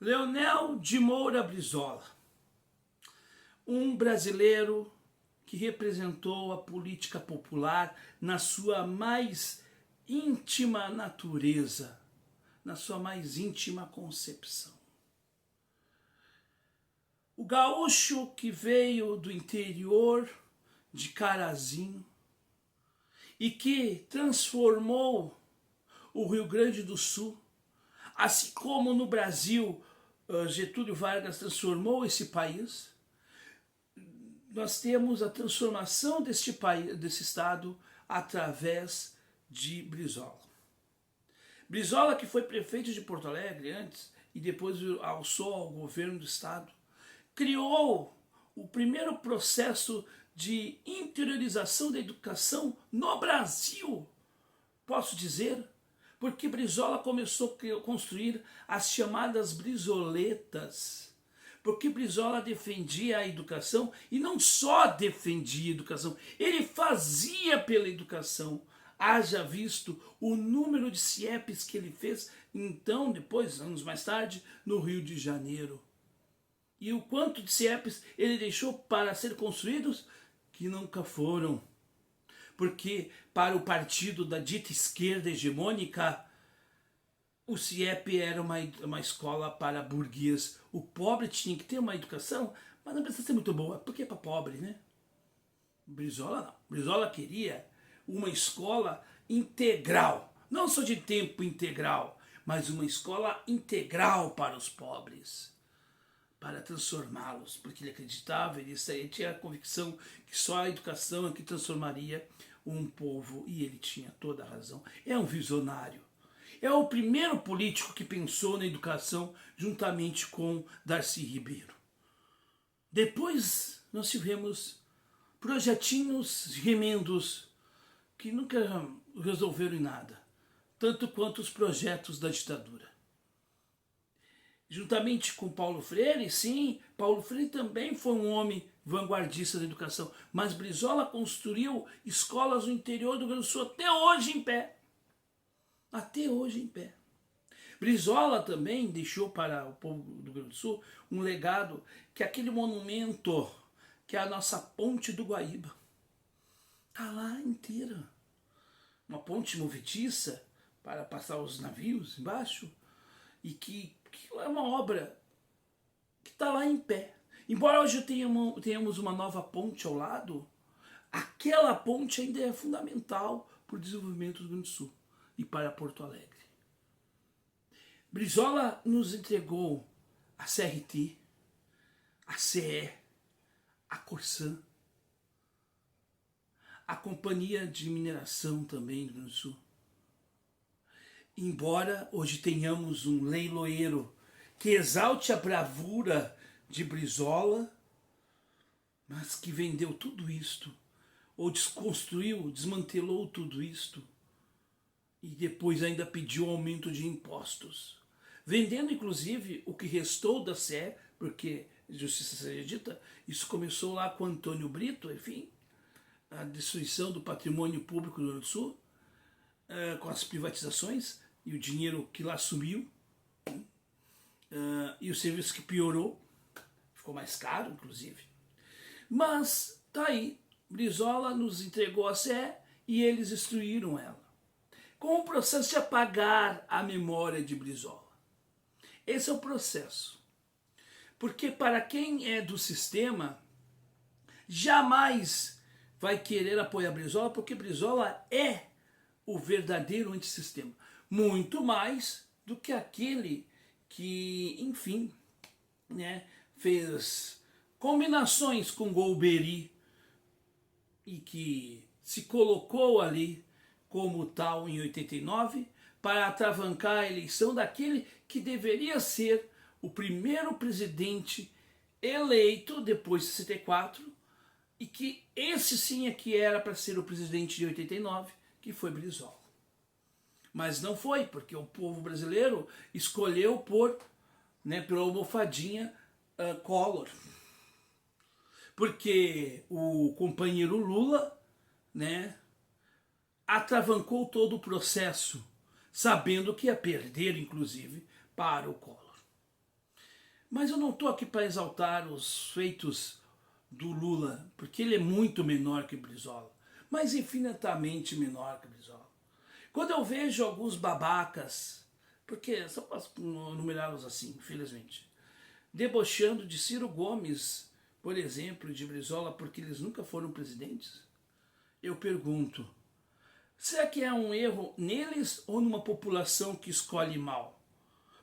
Leonel de Moura Brizola, um brasileiro que representou a política popular na sua mais íntima natureza, na sua mais íntima concepção. O gaúcho que veio do interior de Carazinho e que transformou o Rio Grande do Sul, assim como no Brasil Getúlio Vargas transformou esse país, nós temos a transformação deste país, desse estado, através de Brizola. Brizola, que foi prefeito de Porto Alegre antes e depois alçou ao governo do estado, criou o primeiro processo de interiorização da educação no Brasil, posso dizer, porque Brizola começou a construir as chamadas brizoletas, porque Brizola defendia a educação e não só defendia a educação, ele fazia pela educação. Haja visto o número de CIEPs que ele fez, então, depois, anos mais tarde, no Rio de Janeiro. E o quanto de CIEPs ele deixou para ser construídos, que nunca foram. Porque para o partido da dita esquerda hegemônica, o CIEP era uma escola para burguês. O pobre tinha que ter uma educação, mas não precisa ser muito boa, porque é para pobre, né? Brizola não. Brizola queria uma escola integral, não só de tempo integral, mas uma escola integral para os pobres, para transformá-los, porque ele acreditava, ele tinha a convicção que só a educação é que transformaria um povo, e ele tinha toda a razão. É um visionário. É o primeiro político que pensou na educação juntamente com Darcy Ribeiro. Depois nós tivemos projetinhos remendos que nunca resolveram em nada, tanto quanto os projetos da ditadura. Juntamente com Paulo Freire, sim, Paulo Freire também foi um homem vanguardista da educação, mas Brizola construiu escolas no interior do Rio Grande do Sul até hoje em pé. Até hoje em pé. Brizola também deixou para o povo do Rio Grande do Sul um legado, que é aquele monumento, que é a nossa ponte do Guaíba. Está lá inteira. Uma ponte movediça para passar os navios embaixo, e que é uma obra que está lá em pé. Embora hoje tenhamos uma nova ponte ao lado, aquela ponte ainda é fundamental para o desenvolvimento do Rio Grande do Sul e para Porto Alegre. Brizola nos entregou a CRT, a CE, a Corsan, a Companhia de Mineração também do Rio Grande do Sul. Embora hoje tenhamos um leiloeiro que exalte a bravura de Brizola, mas que vendeu tudo isto, ou desconstruiu, desmantelou tudo isto, e depois ainda pediu aumento de impostos, vendendo inclusive o que restou da CE, porque, justiça seja dita, isso começou lá com Antônio Brito, enfim, a destruição do patrimônio público do Rio Grande do Sul, com as privatizações e o dinheiro que lá sumiu, e o serviço que piorou, ficou mais caro inclusive. Mas tá aí, Brizola nos entregou a CE e eles destruíram ela, com o processo de apagar a memória de Brizola. Esse é o processo. Porque para quem é do sistema, jamais vai querer apoiar Brizola, porque Brizola é o verdadeiro antissistema. Muito mais do que aquele que, enfim, né, fez combinações com Golbery e que se colocou ali como tal em 89 para atravancar a eleição daquele que deveria ser o primeiro presidente eleito depois de 64, e que esse sim é que era para ser o presidente de 89, que foi Brizola. Mas não foi, porque o povo brasileiro escolheu pela almofadinha Collor. Porque o companheiro Lula, né, atravancou todo o processo, sabendo que ia perder, inclusive, para o Collor. Mas eu não estou aqui para exaltar os feitos do Lula, porque ele é muito menor que Brizola, mas infinitamente menor que Brizola. Quando eu vejo alguns babacas, porque só posso numerá-los assim, infelizmente, debochando de Ciro Gomes, por exemplo, de Brizola, porque eles nunca foram presidentes, eu pergunto, será que é um erro neles ou numa população que escolhe mal?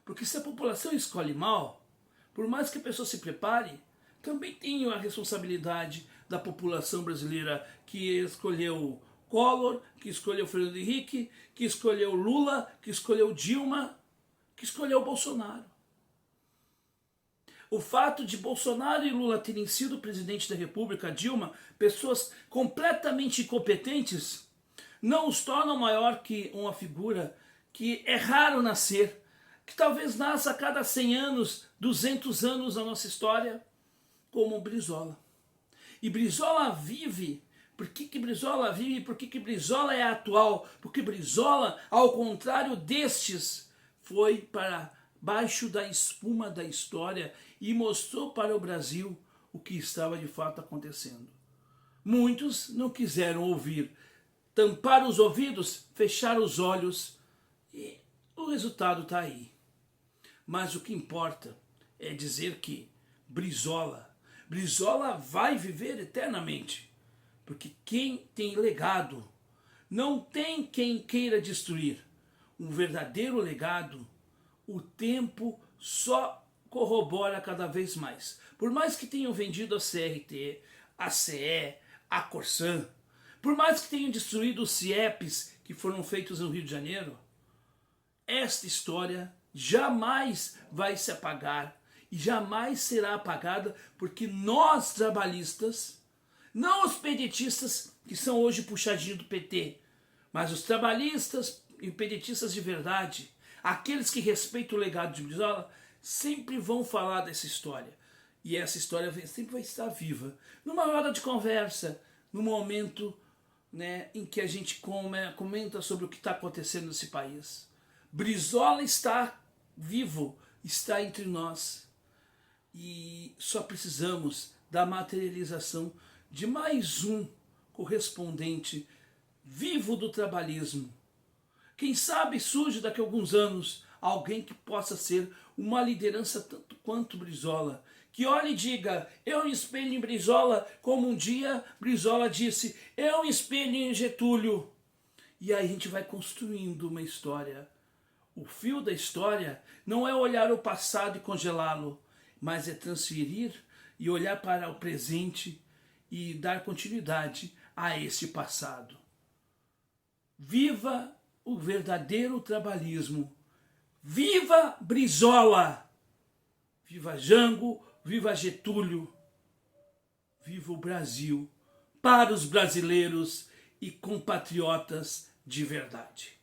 Porque se a população escolhe mal, por mais que a pessoa se prepare, também tem a responsabilidade da população brasileira que escolheu Collor, que escolheu Fernando Henrique, que escolheu Lula, que escolheu Dilma, que escolheu Bolsonaro. O fato de Bolsonaro e Lula terem sido presidente da República, Dilma, pessoas completamente incompetentes, não os tornam maior que uma figura que é raro nascer, que talvez nasça a cada 100 anos, 200 anos na nossa história, como Brizola. E Brizola vive. Por que Brizola vive? Por que Brizola é atual? Porque Brizola, ao contrário destes, foi para baixo da espuma da história e mostrou para o Brasil o que estava de fato acontecendo. Muitos não quiseram ouvir, tampar os ouvidos, fechar os olhos e o resultado está aí. Mas o que importa é dizer que Brizola vai viver eternamente, porque quem tem legado não tem quem queira destruir. Um verdadeiro legado, o tempo só corrobora cada vez mais. Por mais que tenham vendido a CRT, a CE, a Corsan, por mais que tenham destruído os CIEPs que foram feitos no Rio de Janeiro, esta história jamais vai se apagar e jamais será apagada, porque nós trabalhistas, não os pedetistas que são hoje puxadinhos do PT, mas os trabalhistas e pedetistas de verdade, aqueles que respeitam o legado de Brizola, sempre vão falar dessa história. E essa história sempre vai estar viva. Numa roda de conversa, no momento, né, em que a gente comenta sobre o que está acontecendo nesse país. Brizola está vivo, está entre nós. E só precisamos da materialização de mais um correspondente vivo do trabalhismo. Quem sabe surge daqui a alguns anos alguém que possa ser uma liderança tanto quanto Brizola, que olhe e diga, eu me espelho em Brizola, como um dia Brizola disse, eu me espelho em Getúlio. E aí a gente vai construindo uma história. O fio da história não é olhar o passado e congelá-lo, mas é transferir e olhar para o presente e dar continuidade a esse passado. Viva o verdadeiro trabalhismo. Viva Brizola! Viva Jango, viva Getúlio! Viva o Brasil! Para os brasileiros e compatriotas de verdade.